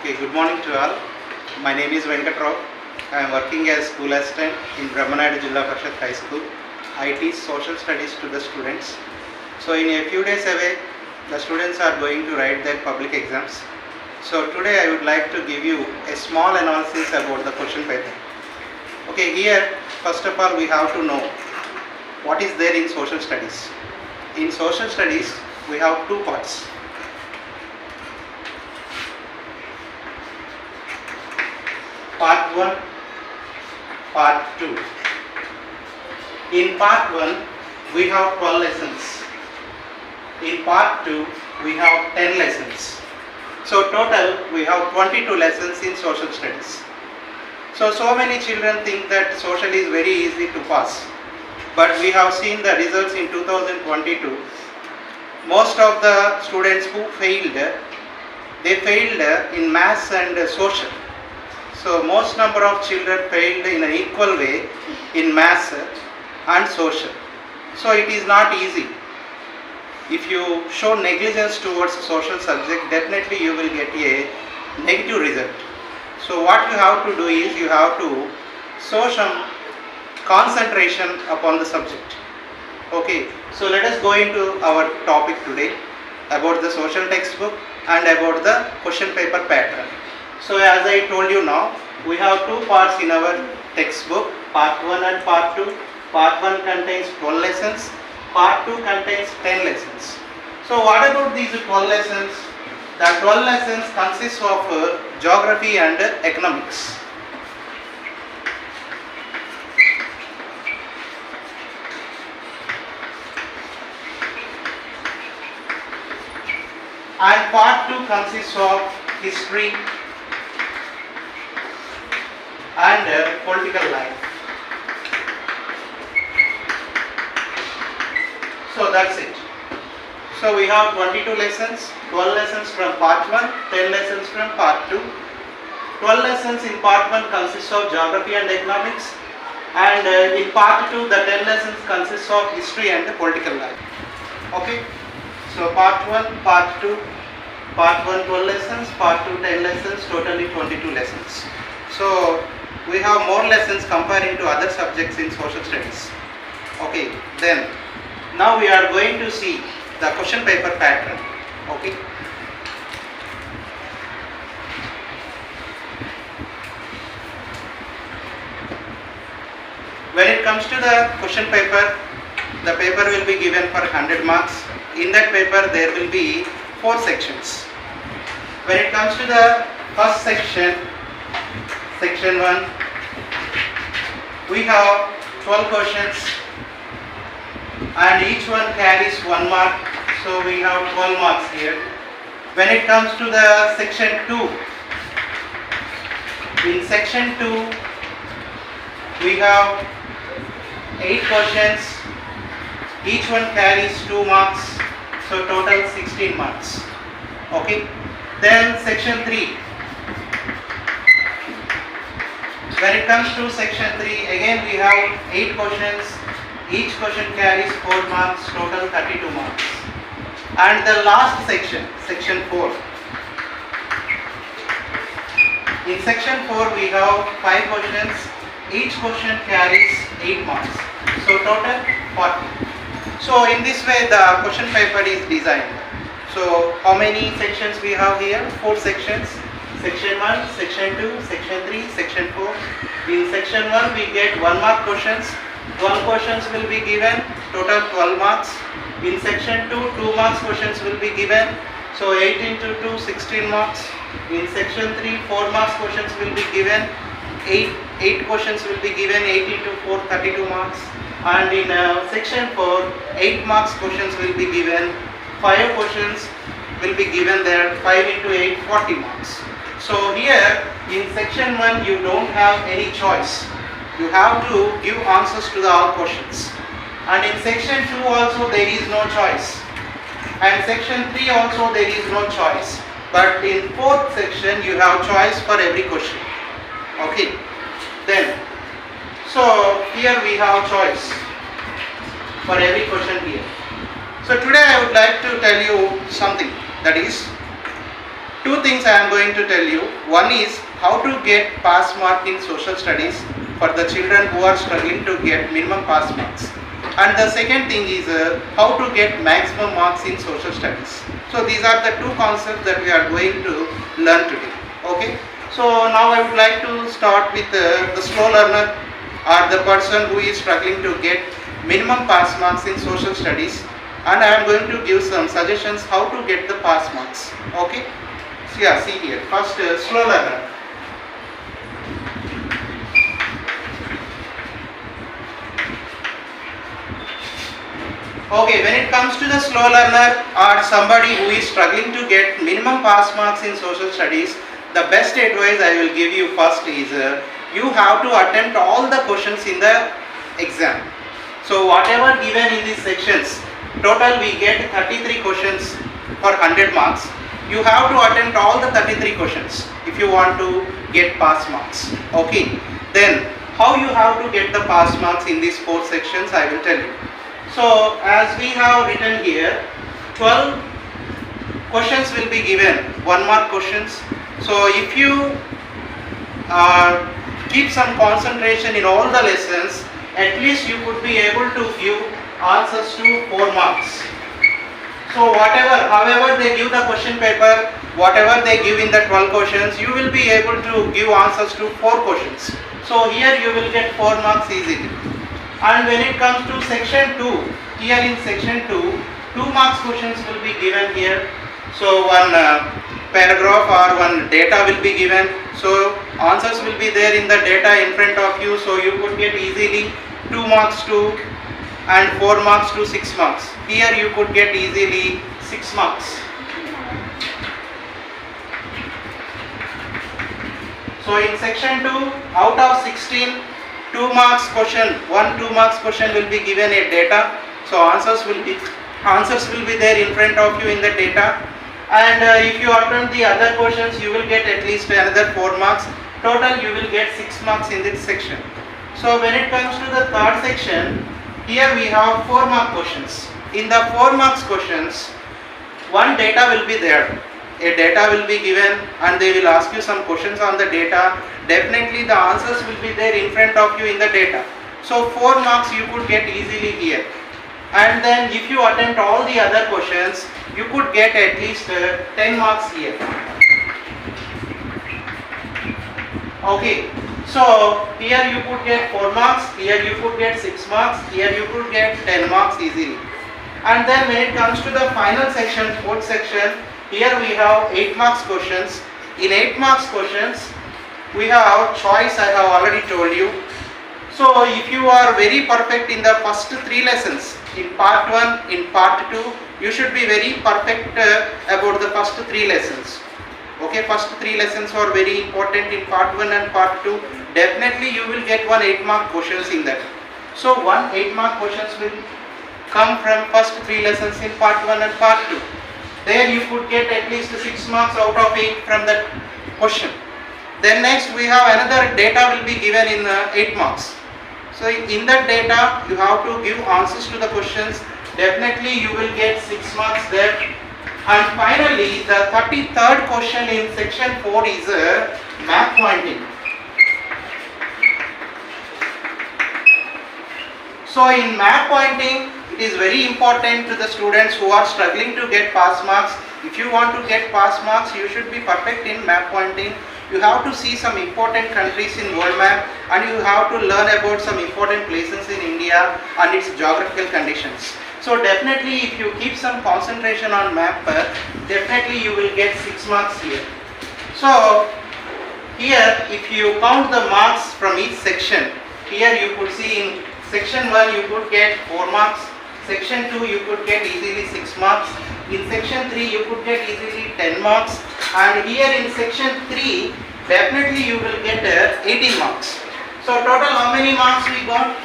Okay, good morning to all. My name is Venkat Rao. I am working as school assistant in Brahmanayadu Jilla Parishad High School. I teach social studies to the students. So in a few days away, the students are going to write their public exams. So today I would like to give you a small analysis about the question paper. Okay, here first of all we have to know what is there in social studies. In social studies we have two parts. Part 1, Part 2. In Part 1, we have 12 lessons. In Part 2, we have 10 lessons. So total, we have 22 lessons in social studies. So many children think that social is very easy to pass. But we have seen the results in 2022. Most of the students who failed, they failed in maths and social. So most number of children failed in an equal way in maths and social. So it is not easy. If you show negligence towards a social subject, definitely you will get a negative result. So what you have to do is you have to show some concentration upon the subject. Okay, so let us go into our topic today about the social textbook and about the question paper pattern. So as I told you now, we have two parts in our textbook, part 1 and part 2. Part 1 contains 12 lessons, part 2 contains 10 lessons. So what about these 12 lessons? The 12 lessons consist of geography and economics. And part 2 consists of history and political life. So that's it. So we have 22 lessons, 12 lessons from part 1, 10 lessons from part 2. 12 lessons in part 1 consists of geography and economics, and in part 2 the 10 lessons consists of history and political life. Okay. So part 1, part 2, part 1 12 lessons, part 2 10 lessons, totally 22 lessons. So we have more lessons comparing to other subjects in social studies. Okay, then now we are going to see the question paper pattern. Okay. When it comes to the question paper, the paper will be given for 100 marks. In that paper there will be 4 sections. When it comes to the first section, section 1, we have 12 questions and each one carries 1 mark. So we have 12 marks here. When it comes to the section 2, in section 2 we have 8 questions. Each one carries 2 marks. So total 16 marks. Okay. Then section 3. When it comes to section 3, again we have 8 questions. Each question carries 4 marks, total 32 marks. And the last section, section 4. In section 4 we have 5 questions. Each question carries 8 marks. So total 40. So in this way the question paper is designed. So how many sections we have here? 4 sections. Section 1, section 2, section 3, section 4. In section 1 we get 1 mark questions. 12 questions will be given, total 12 marks. In section 2, 2 marks questions will be given. So 8 into 2, 16 marks. In section 3, 4 marks questions will be given. 8 questions will be given, 8 into 4, 32 marks. And in section 4, 8 marks questions will be given. 5 questions will be given there, 5 into 8, 40 marks. So here in section 1 you don't have any choice. You have to give answers to the all questions. And in section 2 also there is no choice. And section 3 also there is no choice. But in 4th section you have choice for every question. Okay. Then, so here we have choice for every question here. So today I would like to tell you something, that is Two things I am going to tell you. One is how to get pass mark in social studies for the children who are struggling to get minimum pass marks. And the second thing is how to get maximum marks in social studies. So these are the two concepts that we are going to learn today. Okay. So now I would like to start with the slow learner, or the person who is struggling to get minimum pass marks in social studies, and I am going to give some suggestions how to get the pass marks. Okay. So yeah, see here. First, slow learner. Okay, when it comes to the slow learner or somebody who is struggling to get minimum pass marks in social studies, the best advice I will give you first is you have to attempt all the questions in the exam. So whatever given in these sections, total we get 33 questions for 100 marks. You have to attempt all the 33 questions if you want to get pass marks. Okay, then how you have to get the pass marks in these 4 sections I will tell you. So as we have written here, 12 questions will be given, 1 mark questions. So if you keep some concentration in all the lessons, at least you could be able to give answers to 4 marks. So however they give the question paper, whatever they give in the 12 questions, you will be able to give answers to 4 questions. So here you will get 4 marks easily. And when it comes to section 2, here in section 2, 2 marks questions will be given here. So one paragraph or one data will be given. So answers will be there in the data in front of you. So you could get easily 2 marks to and 4 marks to 6 marks. Here you could get easily 6 marks. So in section 2, out of 16, 2 marks question, 2 marks question will be given a data. So answers will be there in front of you in the data. And if you attempt the other questions, you will get at least another 4 marks. Total you will get 6 marks in this section. So when it comes to the third section, here we have 4 mark questions. In the 4 marks questions, one data will be there. A data will be given and they will ask you some questions on the data. Definitely the answers will be there in front of you in the data. So 4 marks you could get easily here. And then if you attempt all the other questions, you could get at least 10 marks here. Okay, so here you could get 4 marks, here you could get 6 marks, here you could get 10 marks easily. And then when it comes to the final section, 4th section, here we have 8 marks questions. In 8 marks questions, we have choice, I have already told you. So if you are very perfect in the first 3 lessons, in part 1, in part 2, you should be very perfect about the first 3 lessons. Okay, first 3 lessons are very important in part 1 and part 2. Definitely you will get 1 8 mark questions in that. So 1 8 mark questions will come from first 3 lessons in part 1 and part 2. There you could get at least 6 marks out of 8 from that question. Then next we have another data will be given in 8 marks. So in that data you have to give answers to the questions. Definitely you will get 6 marks there. And finally the 33rd question in section 4 is map pointing. So in map pointing, it is very important to the students who are struggling to get pass marks. If you want to get pass marks, you should be perfect in map pointing. You have to see some important countries in world map and you have to learn about some important places in India and its geographical conditions. So definitely if you keep some concentration on map, definitely you will get 6 marks here. So here if you count the marks from each section, here you could see in section 1 you could get 4 marks, section 2 you could get easily 6 marks, in section 3 you could get easily 10 marks, and here in section 3 definitely you will get 18 marks. So total how many marks we got?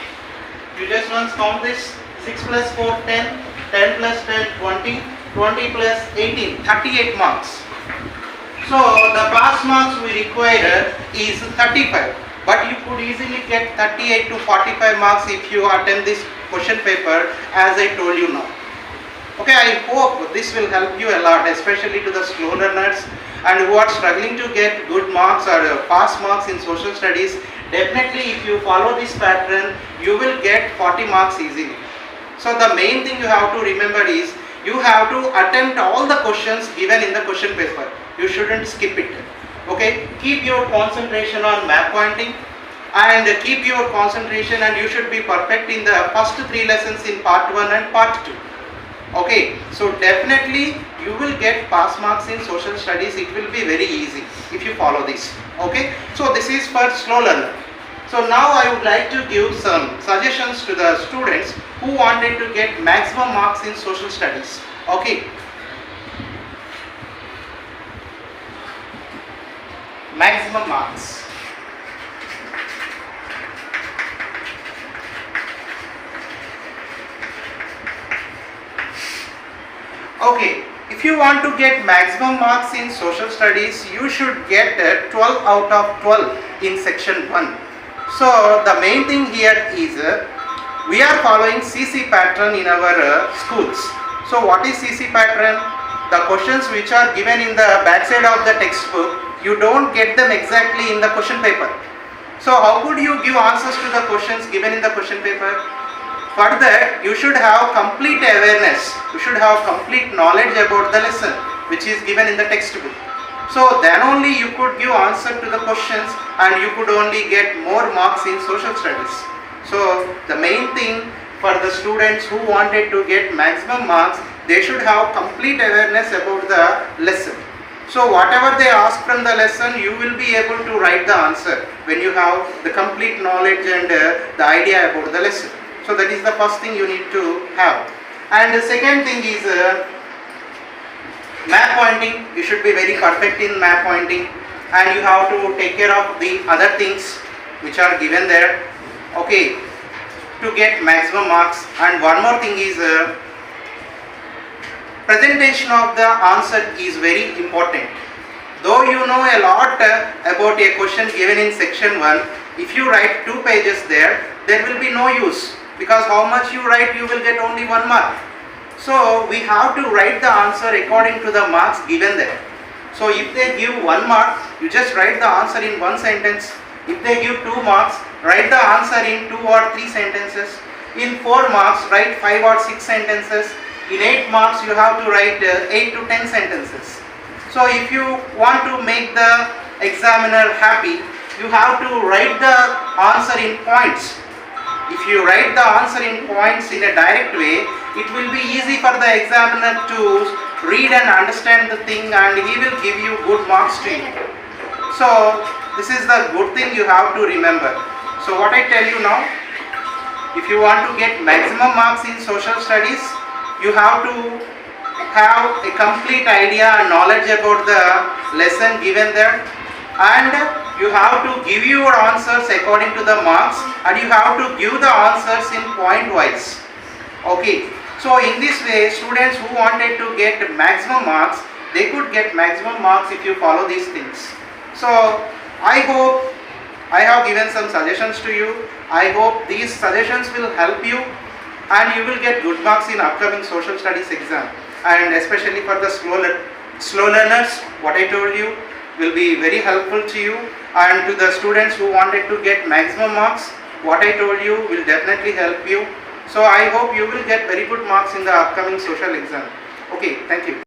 You just once count this. 6 plus 4 10, 10 plus 10 20, 20 plus 18 38 marks. So the pass marks we require is 35, but you could easily get 38 to 45 marks if you attempt this question paper as I told you now. Okay, I hope this will help you a lot, especially to the slow learners. and who are struggling to get good marks or pass marks in social studies, definitely if you follow this pattern, you will get 40 marks easily. So the main thing you have to remember is, you have to attempt all the questions given in the question paper. You shouldn't skip it. Okay, keep your concentration on map pointing and keep your concentration, and you should be perfect in the first 3 lessons in part 1 and part 2. Okay, so definitely you will get pass marks in social studies. It will be very easy if you follow this. Okay, so this is for slow learner. So now I would like to give some suggestions to the students who wanted to get maximum marks in social studies. Okay, maximum marks. Okay, if you want to get maximum marks in social studies, you should get 12 out of 12 in section 1. So the main thing here is we are following CC pattern in our schools. So what is CC pattern? The questions which are given in the backside of the textbook, you don't get them exactly in the question paper. So how could you give answers to the questions given in the question paper? For that, you should have complete awareness. You should have complete knowledge about the lesson which is given in the textbook. So then only you could give answer to the questions and you could only get more marks in social studies. So the main thing for the students who wanted to get maximum marks, they should have complete awareness about the lesson. So whatever they ask from the lesson, you will be able to write the answer when you have the complete knowledge and the idea about the lesson. So that is the first thing you need to have. And the second thing is map pointing. You should be very perfect in map pointing, and you have to take care of the other things which are given there. Okay, to get maximum marks. And one more thing is presentation of the answer is very important. Though you know a lot about a question given in section 1, if you write 2 pages there will be no use, because how much you write, you will get only 1 mark. So we have to write the answer according to the marks given there. So if they give 1 mark, you just write the answer in 1 sentence. If they give 2 marks, write the answer in 2 or 3 sentences. In 4 marks, write 5 or 6 sentences. In 8 marks, you have to write 8 to 10 sentences. So if you want to make the examiner happy, you have to write the answer in points. If you write the answer in points in a direct way, it will be easy for the examiner to read and understand the thing, and he will give you good marks to you. So this is the good thing you have to remember. So what I tell you now, if you want to get maximum marks in social studies, you have to have a complete idea and knowledge about the lesson given there, and you have to give your answers according to the marks, and you have to give the answers in point wise. Okay, so in this way, students who wanted to get maximum marks, they could get maximum marks if you follow these things. So I hope I have given some suggestions to you. I hope these suggestions will help you, and you will get good marks in upcoming social studies exam. And especially for the slow learners, what I told you will be very helpful to you, and to the students who wanted to get maximum marks, what I told you will definitely help you. So I hope you will get very good marks in the upcoming social exam. Okay, thank you.